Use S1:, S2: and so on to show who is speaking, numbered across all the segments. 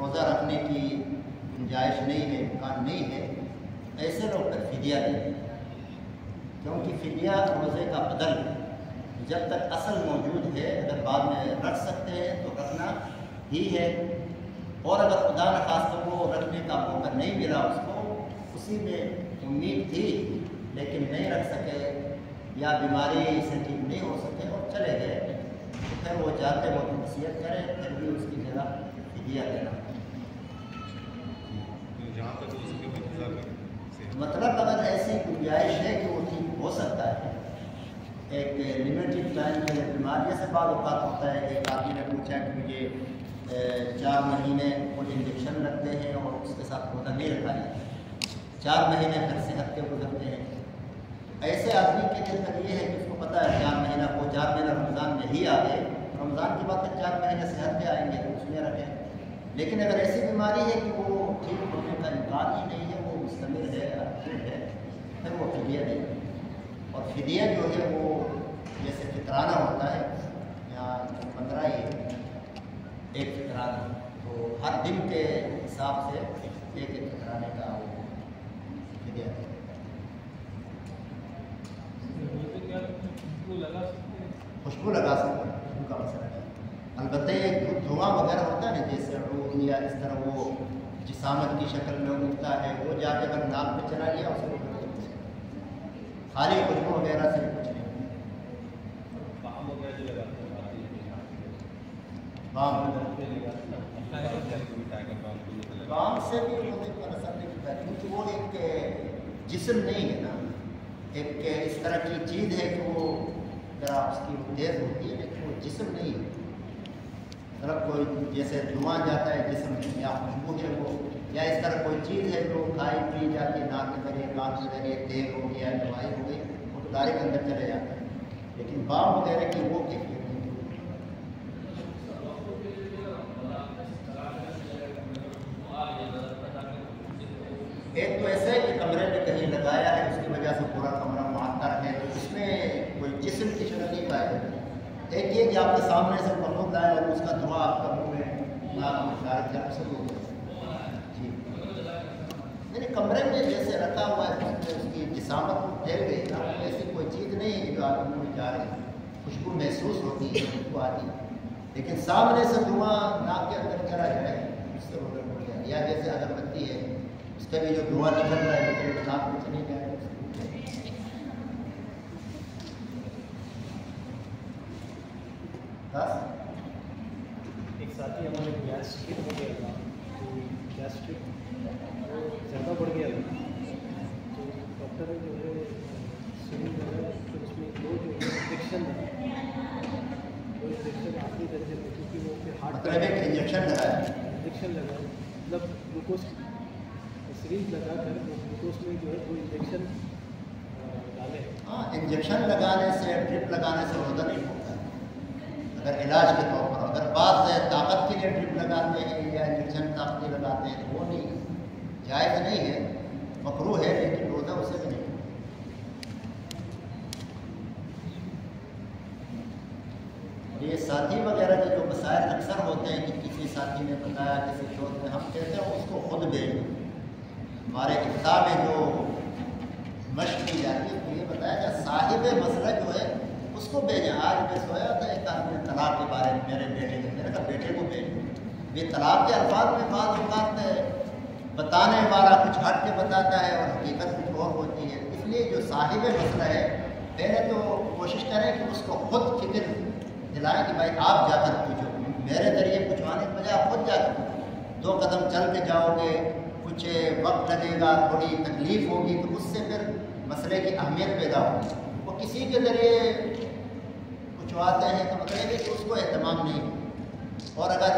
S1: روزہ رکھنے کی گنجائش نہیں ہے، امکان نہیں ہے، ایسے لوگ پھر فدیہ دیں، کیونکہ فدیہ روزے کا بدل ہے۔ جب تک اصل موجود ہے، اگر بعد میں رکھ سکتے ہیں تو رکھنا ہی ہے، اور اگر خدا نخواستہ وہ رکھنے کا موقع نہیں ملا اس کو، اسی میں امید تھی لیکن نہیں رکھ سکے یا بیماری سے ٹھیک نہیں ہو سکے اور چلے گئے، تو پھر وہ جاتے وقت نصیحت کریں، پھر بھی اس کی جگہ فدیہ دینا۔ مطلب اگر ایسی گنجائش ہے کہ وہ ٹھیک ہو سکتا ہے، ایک لمیٹڈ ٹائم کے بیماری سے بعض اوقات ہوتا ہے۔ ایک آدمی نے پوچھا کہ مجھے 4 مہینے وہ انجیکشن لگتے ہیں اور اس کے ساتھ روزہ نہیں رکھا جاتا، 4 مہینے پھر صحت کے گزرتے ہیں۔ ایسے آدمی کے لیے پھر یہ ہے کہ اس کو پتہ ہے 4 مہینہ کو 4 مہینہ رمضان میں ہی آ گئے، رمضان کے بعد 4 مہینے صحت پہ آئیں گے تو اس میں رکھیں۔ لیکن اگر ایسی بیماری ہے کہ وہ ٹھیک ہونے کا امکان ہی نہیں ہے، وہ مستمر ہے، پھر وہ فدیہ دے گا۔ اور فدیہ جو ہے وہ جیسے فطرانہ ہوتا ہے، یہاں 15 ہی ایک فطرانہ، تو ہر دن کے حساب سے ایک فطرانے کا وہ فدیہ دے گا۔ خوشبو لگا سکتے ہیں، خوشبو کا مسئلہ ہے۔ البتہ یہ دھواں وغیرہ ہوتا ہے نا، جیسے عود یا اس طرح وہ جسامت کی شکل میں اگتا ہے، وہ جا کے اگر ناک پہ چلا گیا اس کو خالی خوشبو وغیرہ سے کچھ نہیں۔ کام سے بھی روزے پر اثر نہیں ہوتا، کیونکہ وہ ایک جسم نہیں ہے نا، ایک اس طرح کی چیز ہے کہ وہ ذرا اس کی تیز ہوتی ہے لیکن وہ جسم نہیں ہے۔ مطلب کوئی جیسے دھواں جاتا ہے جسم میں، یا خوشبو ہے وہ، یا اس طرح کوئی چیز ہے جو کھائی پی جاتی ہے، ناک کے ذریعے کان کے ذریعے، تیل ہو گیا، دوائی ہو گئی، وہ تو ڈائریکٹ اندر چلے جاتا ہے، لیکن بام وغیرہ کی وہ کیفیت نہیں۔ ایک تو ایسا ہے کہ کمرے میں کہیں لگایا ہے، اس کی وجہ سے پورا کمرہ معطر ہے، تو اس میں کوئی جسم کی شکل نہیں پائے گا۔ ایک یہ کہ آپ کے سامنے سے مخلوق آئے اور اس کا دھواں آپ کا منہ میں ناک میں شارک جانے سے ہو گیا جی، یعنی کمرے میں جیسے رکھا ہوا ہے اس کی جسامت پھیل گئی نا، ایسی کوئی چیز نہیں ہے جو آپ منہ میں جا رہی ہے، خوشبو محسوس ہوتی ہے، خوشبو آتی ہے، لیکن سامنے سے دھواں ناک کے اندر چلا جائے اس سے وہ ہو گیا، یا جیسے اگربتی ہے اس کا بھی جو دھواں نکل رہا ہے لیکن ناک میں چلی جائے۔
S2: ایک ساتھی ہمارے گیسٹرک ہو گیا تھا، تو گیسٹرک وہ زیادہ بڑھ گیا تھا، تو ڈاکٹر نے جو ہے سنی لگا کہ اس میں دو جو ہے انجیکشن لگا، وہ انجیکشن آخری درجے میں، کیونکہ وہ پھر ہارٹ
S1: انجیکشن
S2: لگا مطلب گلوکوز سرنج لگا کر وہ گلوکوز میں جو ہے وہ انجیکشن ڈالے۔
S1: ہاں، انجیکشن لگانے سے، ڈرپ لگانے سے روزہ نہیں ہوتا اگر علاج کے طور پر۔ اگر بعض طاقت کے لیے ڈرپ لگاتے ہیں یا انجیکشن طاقتی لگاتے ہیں تو وہ نہیں جائز نہیں ہے، مکروہ ہے، لیکن روزہ اسے بھی نہیں۔ یہ ساتھی وغیرہ کے جو مسائل اکثر ہوتے ہیں کہ کسی ساتھی نے بتایا، کسی دوست نے، ہم کہتے ہیں اس کو خود بھیجو۔ ہمارے ابتدا میں جو مشق کی جاتی ہے تو یہ بتایا کہ صاحب مسئلہ جو ہے اس کو بھیجیں۔ آج میں سویا تھا ایک آدمی نے طلاق کے بارے میں میرے بیٹے کو، میرے کہا بیٹے کو بھیجو۔ یہ طلاق کے الفاظ میں بعض اوقات بتانے والا کچھ ہٹ کے بتاتا ہے اور حقیقت کچھ اور ہوتی ہے، اس لیے جو صاحب مسئلہ ہے پہلے تو کوشش کریں کہ اس کو خود فکر دلائیں کہ بھائی آپ جا کر پوچھو، میرے ذریعے پوچھوانے کے بجائے آپ خود جا کر پوچھو۔ 2 قدم چل کے جاؤ گے، کچھ وقت لگے گا، تھوڑی تکلیف ہوگی، تو اس سے پھر مسئلے کی اہمیت پیدا ہوگی۔ وہ کسی کے ذریعے پوچھواتے ہیں تو مطلب ہے کہ اس کو اہتمام نہیں، اور اگر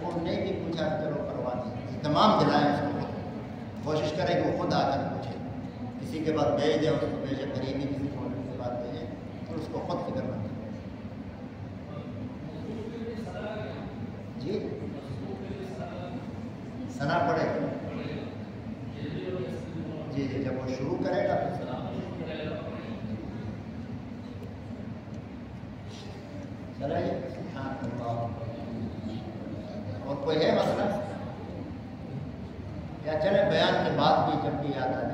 S1: وہ نہیں بھی پوچھا چلو پرواہ نہیں، اہتمام دلائیں اس کو، کوشش کریں کہ وہ خود آ کر پوچھے، کسی کے بعد بھیج دیں، اس کو بھیجیں، قریبی کسی فون کے بعد بھیجیں، تو اس کو خود فکر مند جی ثنا پڑے جی جی، جب وہ شروع کرے گا تو ثنا چلے۔ اور کوئی ہے مسئلہ؟ یا چلے بیان کے بعد بھی جب بھی یاد آ